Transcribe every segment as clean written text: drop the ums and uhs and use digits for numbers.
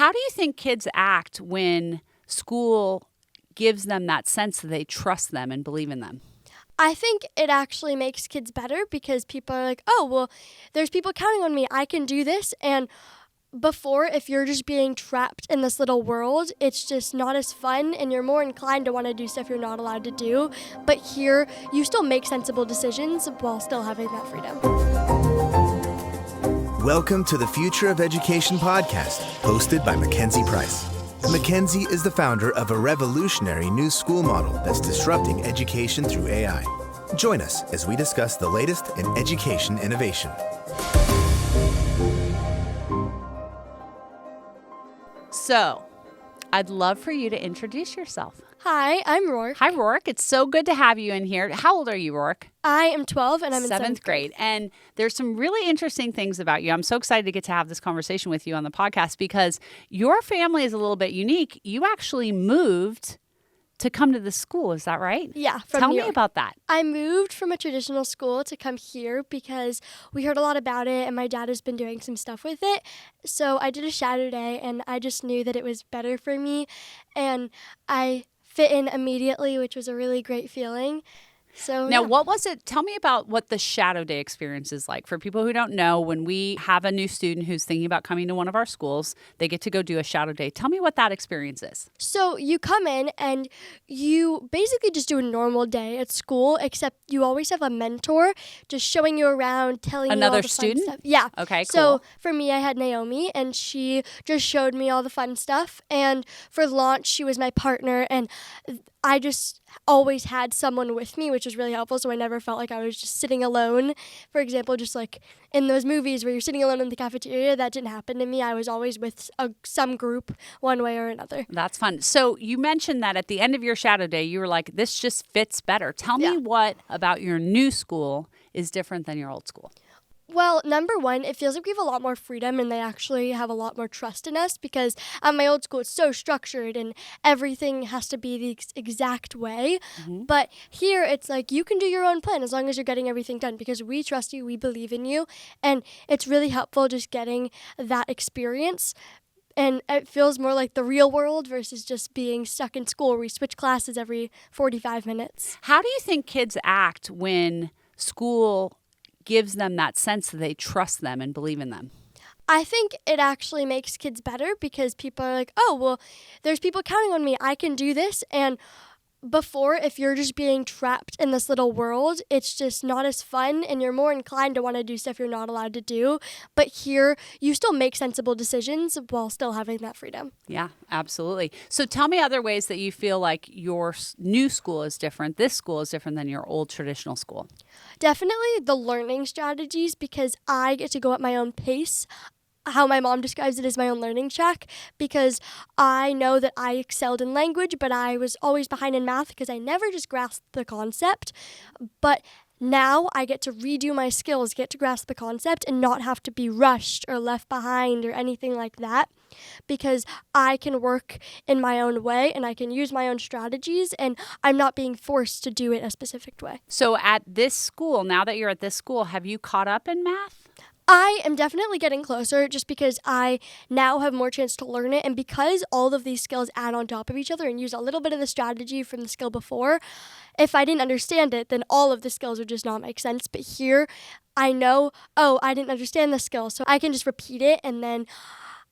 How do you think kids act when school gives them that sense that they trust them and believe in them? I think it actually makes kids better because people are like, oh, well, there's people counting on me. I can do this. And before, if you're just being trapped in this little world, it's just not as fun and you're more inclined to want to do stuff you're not allowed to do. But here, you still make sensible decisions while still having that freedom. Welcome to the Future of Education podcast, hosted by MacKenzie Price. MacKenzie is the founder of a revolutionary new school model that's disrupting education through AI. Join us as we discuss the latest in education innovation. So, I'd love for you to introduce yourself. Hi, I'm Rourke. Hi, Rourke. It's so good to have you in here. How old are you, Rourke? I am 12 and I'm in 7th grade. And there's some really interesting things about you. I'm so excited to get to have this conversation with you on the podcast because your family is a little bit unique. You actually moved to come to the school. Is that right? Yeah. Tell me about that. I moved from a traditional school to come here because we heard a lot about it and my dad has been doing some stuff with it. So I did a shadow day and I just knew that it was better for me. And I fit in immediately, which was a really great feeling. So now, what was it? Tell me about what the shadow day experience is like. For people who don't know, when we have a new student who's thinking about coming to one of our schools, they get to go do a shadow day. Tell me what that experience is. So you come in and you basically just do a normal day at school, except you always have a mentor just showing you around, telling you all the fun stuff. Yeah. Okay, cool. So for me, I had Naomi, and she just showed me all the fun stuff. And for launch, she was my partner, and I just always had someone with me, which was really helpful, so I never felt like I was just sitting alone. For example, just like in those movies where you're sitting alone in the cafeteria, that didn't happen to me. I was always with some group one way or another. That's fun. So you mentioned that at the end of your shadow day, you were like, this just fits better. Tell me what about your new school is different than your old school. Well, number one, it feels like we have a lot more freedom and they actually have a lot more trust in us because at my old school, it's so structured and everything has to be the exact way. Mm-hmm. But here, it's like you can do your own plan as long as you're getting everything done because we trust you, we believe in you, and it's really helpful just getting that experience. And it feels more like the real world versus just being stuck in school where we switch classes every 45 minutes. How do you think kids act when school gives them that sense that they trust them and believe in them? I think it actually makes kids better because people are like, oh, well, there's people counting on me. I can do this. And before, if you're just being trapped in this little world, it's just not as fun and you're more inclined to want to do stuff you're not allowed to do. But here, you still make sensible decisions while still having that freedom. Yeah, absolutely. So tell me other ways that you feel like your new school is different, this school is different than your old traditional school. Definitely the learning strategies because I get to go at my own pace. How my mom describes it as my own learning track because I know that I excelled in language, but I was always behind in math because I never just grasped the concept. But now I get to redo my skills, get to grasp the concept and not have to be rushed or left behind or anything like that because I can work in my own way and I can use my own strategies and I'm not being forced to do it a specific way. So at this school, now that you're at this school, have you caught up in math? I am definitely getting closer just because I now have more chance to learn it and because all of these skills add on top of each other and use a little bit of the strategy from the skill before, if I didn't understand it, then all of the skills would just not make sense. But here, I know, I didn't understand the skill, so I can just repeat it and then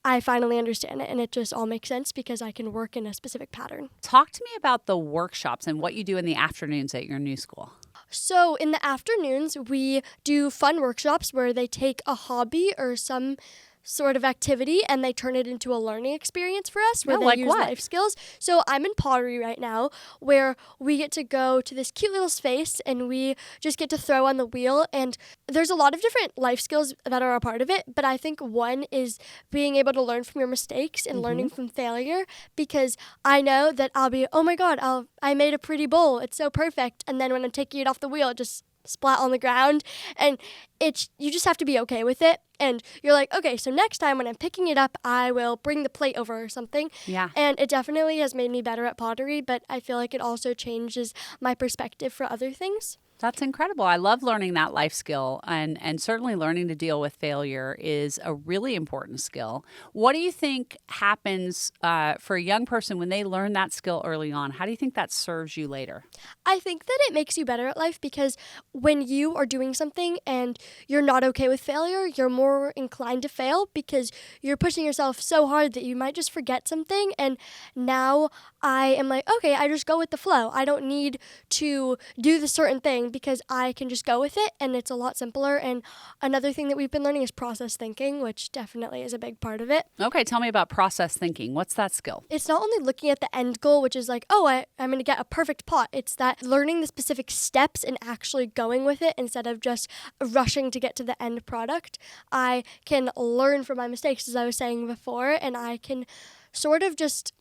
I finally understand it and it just all makes sense because I can work in a specific pattern. Talk to me about the workshops and what you do in the afternoons at your new school. So in the afternoons, we do fun workshops where they take a hobby or some sort of activity and they turn it into a learning experience for us where they use life skills. So I'm in pottery right now where we get to go to this cute little space and we just get to throw on the wheel and there's a lot of different life skills that are a part of it, but I think one is being able to learn from your mistakes and learning from failure because I know that I'll be, oh my God, I made a pretty bowl. It's so perfect. And then when I'm taking it off the wheel, it just splat on the ground and you just have to be okay with it and you're like, okay, so next time when I'm picking it up I will bring the plate over or something. And it definitely has made me better at pottery, but I feel like it also changes my perspective for other things. That's incredible. I love learning that life skill, and certainly learning to deal with failure is a really important skill. What do you think happens for a young person when they learn that skill early on? How do you think that serves you later? I think that it makes you better at life because when you are doing something and you're not okay with failure, you're more inclined to fail because you're pushing yourself so hard that you might just forget something. And now I am like, okay, I just go with the flow. I don't need to do the certain thing because I can just go with it, and it's a lot simpler. And another thing that we've been learning is process thinking, which definitely is a big part of it. Okay, tell me about process thinking. What's that skill? It's not only looking at the end goal, which is like, oh, I'm going to get a perfect pot. It's that learning the specific steps and actually going with it instead of just rushing to get to the end product. I can learn from my mistakes, as I was saying before, and I can sort of just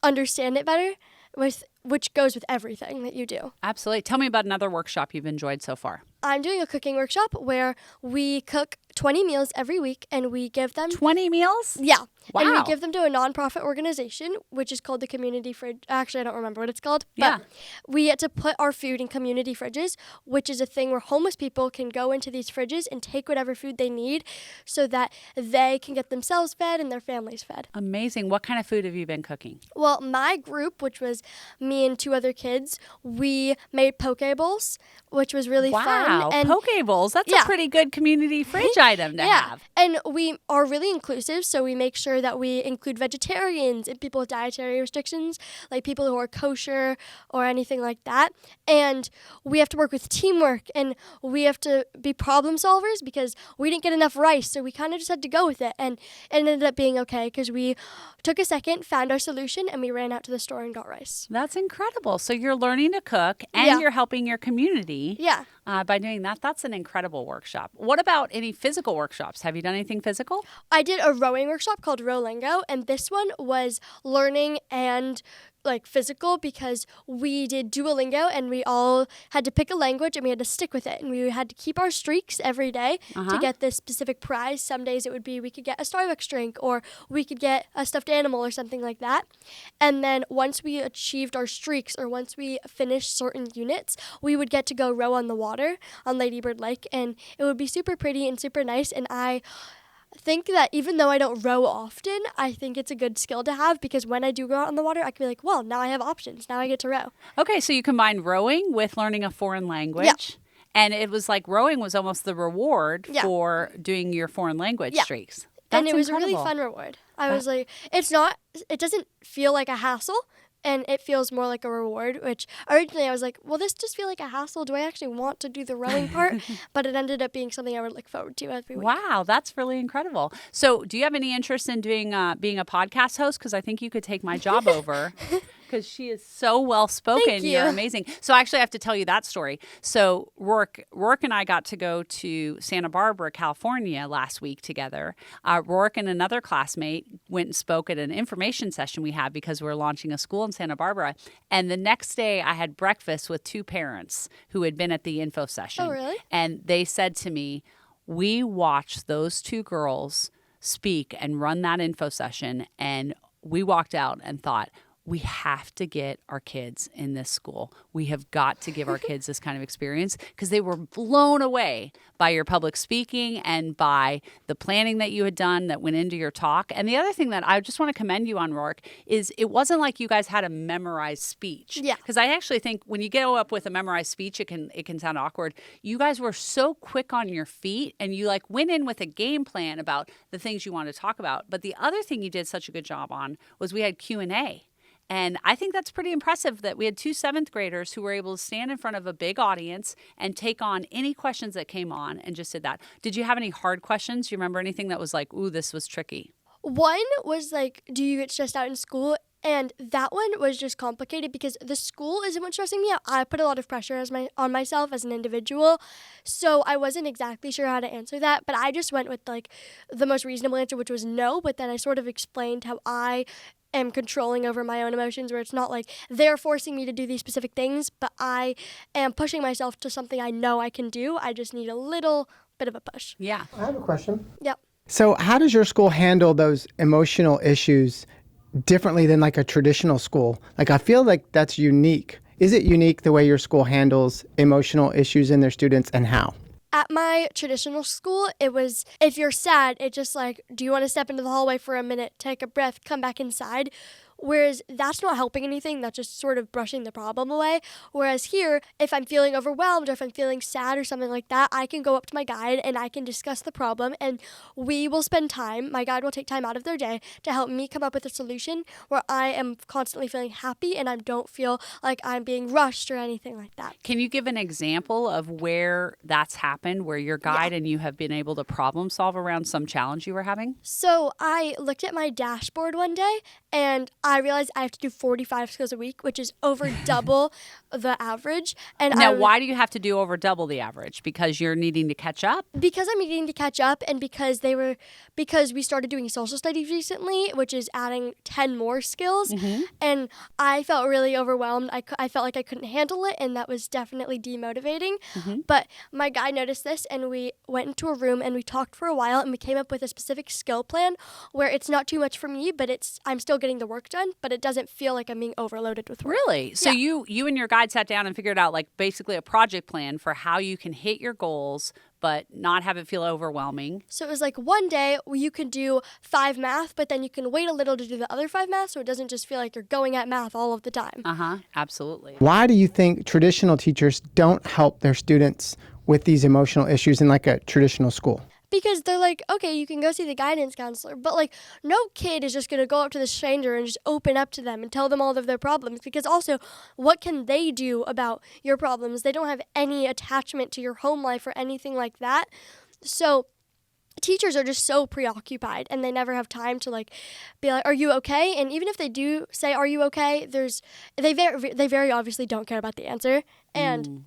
understand it better, which goes with everything that you do. Absolutely. Tell me about another workshop you've enjoyed so far. I'm doing a cooking workshop where we cook 20 meals every week, and we give them... 20 meals? Yeah. Wow. And we give them to a nonprofit organization, which is called the Community Fridge. Actually, I don't remember what it's called. Yeah. But we get to put our food in community fridges, which is a thing where homeless people can go into these fridges and take whatever food they need so that they can get themselves fed and their families fed. Amazing. What kind of food have you been cooking? Well, my group, which was me and 2 other kids, we made poke bowls, which was really fun. Wow, and poke bowls. That's a pretty good community fridge item to have. And we are really inclusive, so we make sure that we include vegetarians and people with dietary restrictions, like people who are kosher or anything like that. And we have to work with teamwork, and we have to be problem solvers because we didn't get enough rice, so we kind of just had to go with it. And it ended up being okay because we took a second, found our solution, and we ran out to the store and got rice. That's incredible. So you're learning to cook, and you're helping your community. Yeah. By doing that. That's an incredible workshop. What about any physical workshops? Have you done anything physical? I did a rowing workshop called Rowlingo, and this one was learning and physical because we did Duolingo and we all had to pick a language and we had to stick with it, and we had to keep our streaks every day to get this specific prize. Some days it would be we could get a Starbucks drink or we could get a stuffed animal or something like that. And then once we achieved our streaks or once we finished certain units, we would get to go row on the water on Lady Bird Lake, and it would be super pretty and super nice. And I think that even though I don't row often, I think it's a good skill to have because when I do go out on the water, I can be like, well, now I have options. Now I get to row. Okay, so you combined rowing with learning a foreign language. Yeah. And it was like rowing was almost the reward for doing your foreign language streaks. That's and it was incredible. a really fun reward. I was like, it doesn't feel like a hassle. And it feels more like a reward, which originally I was like, well, this just feels like a hassle. Do I actually want to do the rowing part? But it ended up being something I would look forward to every week. Wow, that's really incredible. So do you have any interest in doing being a podcast host? Because I think you could take my job over. Because she is so well-spoken. Thank you. You're amazing. So actually, I have to tell you that story. So Rourke and I got to go to Santa Barbara, California last week together. Rourke and another classmate went and spoke at an information session we had because we were launching a school in Santa Barbara. And the next day, I had breakfast with 2 parents who had been at the info session. Oh, really? And they said to me, we watched those 2 girls speak and run that info session. And we walked out and thought, we have to get our kids in this school. We have got to give our kids this kind of experience because they were blown away by your public speaking and by the planning that you had done that went into your talk. And the other thing that I just want to commend you on, Rourke, is it wasn't like you guys had a memorized speech. Yeah. Because I actually think when you go up with a memorized speech, it can sound awkward. You guys were so quick on your feet and you went in with a game plan about the things you wanted to talk about. But the other thing you did such a good job on was we had Q&A. And I think that's pretty impressive that we had 2 7th graders who were able to stand in front of a big audience and take on any questions that came on and just did that. Did you have any hard questions? Do you remember anything that was like, ooh, this was tricky? One was like, do you get stressed out in school? And that one was just complicated because the school isn't what's stressing me out. I put a lot of pressure on myself as an individual. So I wasn't exactly sure how to answer that. But I just went with the most reasonable answer, which was no. But then I sort of explained how I am controlling over my own emotions, where it's not like they're forcing me to do these specific things, but I am pushing myself to something I know I can do. I just need a little bit of a push. Yeah. I have a question. Yep. So how does your school handle those emotional issues differently than a traditional school? I feel like that's unique. Is it unique the way your school handles emotional issues in their students, and how? At my traditional school, it was, if you're sad, it's just like, do you want to step into the hallway for a minute, take a breath, come back inside? Whereas that's not helping anything, that's just sort of brushing the problem away. Whereas here, if I'm feeling overwhelmed or if I'm feeling sad or something like that, I can go up to my guide and I can discuss the problem, and we will spend time, my guide will take time out of their day to help me come up with a solution where I am constantly feeling happy and I don't feel like I'm being rushed or anything like that. Can you give an example of where that's happened, where your guide and you have been able to problem solve around some challenge you were having? So I looked at my dashboard one day and I realized I have to do 45 skills a week, which is over double the average. And now, why do you have to do over double the average? Because you're needing to catch up? Because I'm needing to catch up, and because we started doing social studies recently, which is adding 10 more skills. And I felt really overwhelmed. I felt like I couldn't handle it, and that was definitely demotivating. But my guide noticed this, and we went into a room and we talked for a while, and we came up with a specific skill plan where it's not too much for me, but I'm still getting the work done, but it doesn't feel like I'm being overloaded with work. Really? So you and your guide sat down and figured out like basically a project plan for how you can hit your goals but not have it feel overwhelming. So it was like one day you can do 5 math, but then you can wait a little to do the other 5 math so it doesn't just feel like you're going at math all of the time. Absolutely. Why do you think traditional teachers don't help their students with these emotional issues in like a traditional school? Because they're like, okay, you can go see the guidance counselor, but like no kid is just going to go up to the stranger and just open up to them and tell them all of their problems, because also what can they do about your problems? They don't have any attachment to your home life or anything like that. So teachers are just so preoccupied and they never have time to like be like, are you okay? And even if they do say, are you okay? They very obviously don't care about the answer. And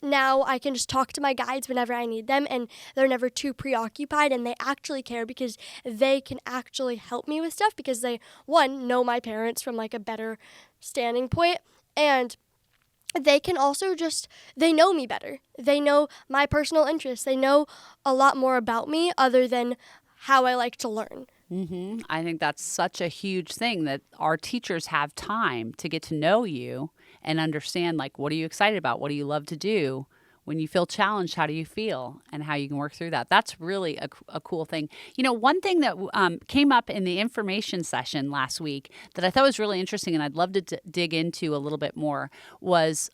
now I can just talk to my guides whenever I need them, and they're never too preoccupied, and they actually care because they can actually help me with stuff because they, one, know my parents from like a better standing point, and they can also they know me better. They know my personal interests. They know a lot more about me other than how I like to learn. I think that's such a huge thing, that our teachers have time to get to know you and understand, like, what are you excited about? What do you love to do? When you feel challenged, how do you feel? And how you can work through that. That's really a cool thing. You know, one thing that came up in the information session last week that I thought was really interesting and I'd love to dig into a little bit more was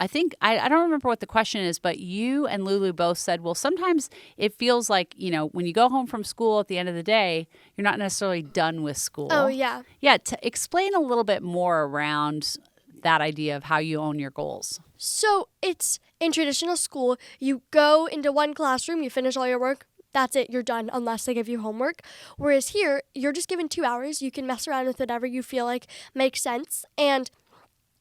I think, I don't remember what the question is, but you and Lulu both said, well, sometimes it feels like, you know, when you go home from school at the end of the day, you're not necessarily done with school. Oh, yeah. Yeah, to explain a little bit more around that idea of how you own your goals. So it's in traditional school, you go into one classroom, you finish all your work, that's it, you're done unless they give you homework. Whereas here, you're just given 2 hours, you can mess around with whatever you feel like makes sense, and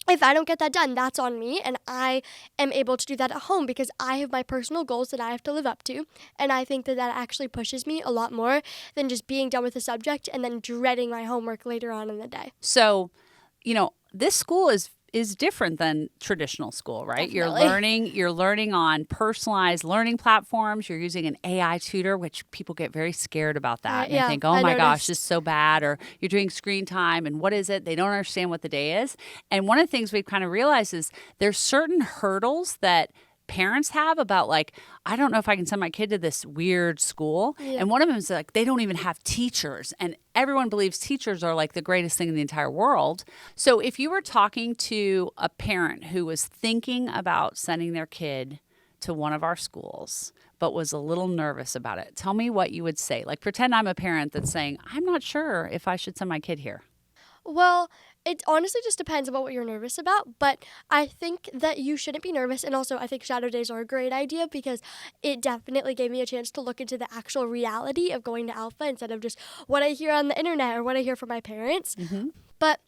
if I don't get that done, that's on me, and I am able to do that at home because I have my personal goals that I have to live up to, and I think that actually pushes me a lot more than just being done with the subject and then dreading my homework later on in the day. So, you know, this school is different than traditional school, right? Definitely. You're learning on personalized learning platforms. You're using an AI tutor, which people get very scared about that. And they think, oh my gosh, this is so bad. Or you're doing screen time and what is it? They don't understand what the day is. And one of the things we've kind of realized is there's certain hurdles that parents have about, like, I don't know if I can send my kid to this weird school. Yeah. And one of them is like, they don't even have teachers. And everyone believes teachers are like the greatest thing in the entire world. So if you were talking to a parent who was thinking about sending their kid to one of our schools, but was a little nervous about it, tell me what you would say. Like, pretend I'm a parent that's saying, I'm not sure if I should send my kid here. Well, it honestly just depends on what you're nervous about, but I think that you shouldn't be nervous, and also I think shadow days are a great idea because it definitely gave me a chance to look into the actual reality of going to Alpha instead of just what I hear on the internet or what I hear from my parents. But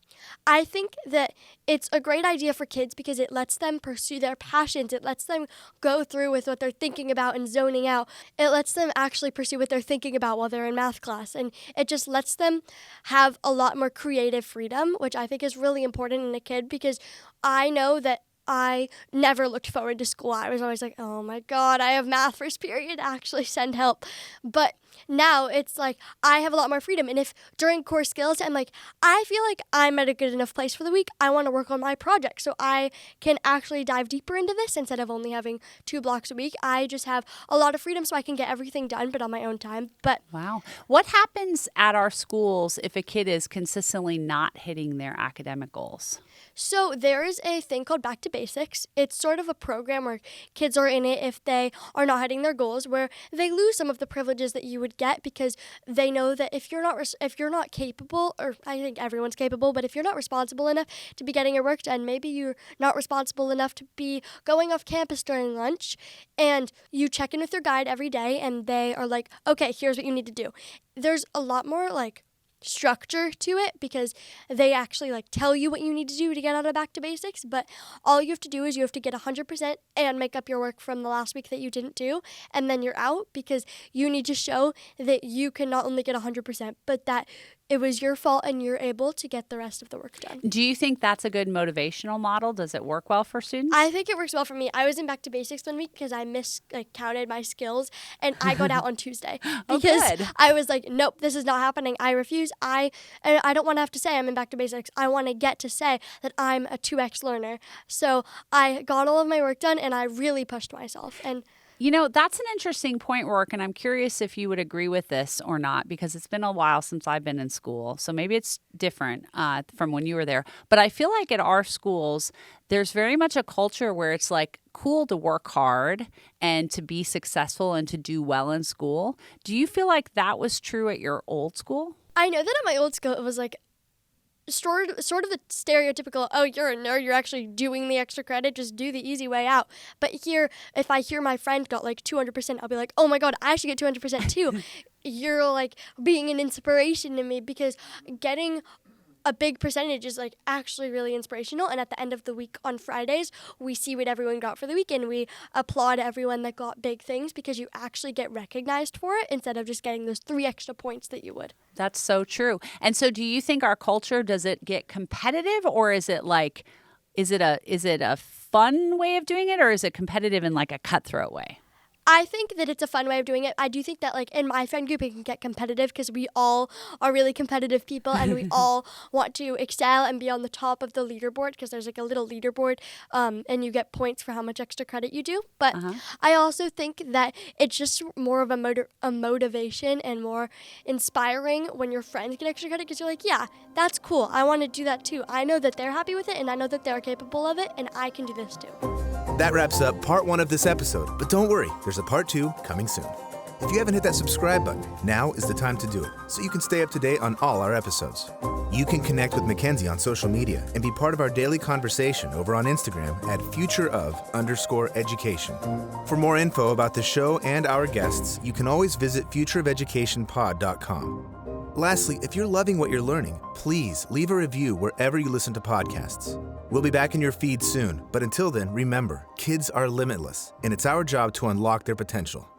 I think that it's a great idea for kids because it lets them pursue their passions. It lets them go through with what they're thinking about and zoning out. It lets them actually pursue what they're thinking about while they're in math class. And it just lets them have a lot more creative freedom, which I think is really important in a kid because I know that I never looked forward to school. I was always like, oh my God, I have math first period, actually send help. But now it's like I have a lot more freedom. And if during core skills, I'm like, I feel like I'm at a good enough place for the week, I want to work on my project. So I can actually dive deeper into this instead of only having 2 blocks a week. I just have a lot of freedom so I can get everything done, but on my own time. But wow. What happens at our schools if a kid is consistently not hitting their academic goals? So there is a thing called Back to Basics. It's sort of a program where kids are in it if they are not hitting their goals, where they lose some of the privileges that you would get because they know that if you're not capable, or I think everyone's capable, but if you're not responsible enough to be getting your work done, maybe you're not responsible enough to be going off campus during lunch, and you check in with your guide every day and they are like, okay, here's what you need to do. There's a lot more structure to it because they actually tell you what you need to do to get out of Back to Basics, but all you have to do is you have to get 100% and make up your work from the last week that you didn't do, and then you're out because you need to show that you can not only get 100% but that it was your fault and you're able to get the rest of the work done. Do you think that's a good motivational model? Does it work well for students? I think it works well for me. I was in Back to Basics one week because I counted my skills and I got out on Tuesday because I was like, nope, this is not happening. I refuse. I don't want to have to say I'm in Back to Basics. I want to get to say that I'm a 2X learner. So I got all of my work done and I really pushed myself. And that's an interesting point, Rourke, and I'm curious if you would agree with this or not, because it's been a while since I've been in school. So maybe it's different from when you were there. But I feel like at our schools, there's very much a culture where it's cool to work hard and to be successful and to do well in school. Do you feel like that was true at your old school? I know that at my old school, it was sort of the stereotypical, oh, you're a nerd, you're actually doing the extra credit, just do the easy way out. But here, if I hear my friend got 200%, I'll be like, oh my God, I should get 200% too. You're being an inspiration to me because getting a big percentage is actually really inspirational. And at the end of the week on Fridays, we see what everyone got for the week and we applaud everyone that got big things because you actually get recognized for it instead of just getting those 3 extra points that you would. That's so true. And so do you think our culture, does it get competitive, or is it is it a fun way of doing it, or is it competitive in a cutthroat way? I think that it's a fun way of doing it. I do think that in my friend group it can get competitive because we all are really competitive people and we all want to excel and be on the top of the leaderboard because there's a little leaderboard and you get points for how much extra credit you do. But I also think that it's just more of a motivation and more inspiring when your friends get extra credit because you're like, yeah, that's cool. I want to do that too. I know that they're happy with it and I know that they're capable of it and I can do this too. That wraps up part 1 of this episode, but don't worry, there's a part 2 coming soon. If you haven't hit that subscribe button, now is the time to do it, so you can stay up to date on all our episodes. You can connect with MacKenzie on social media and be part of our daily conversation over on Instagram at futureof_education. For more info about the show and our guests, you can always visit futureofeducationpod.com. Lastly, if you're loving what you're learning, please leave a review wherever you listen to podcasts. We'll be back in your feed soon, but until then, remember, kids are limitless, and it's our job to unlock their potential.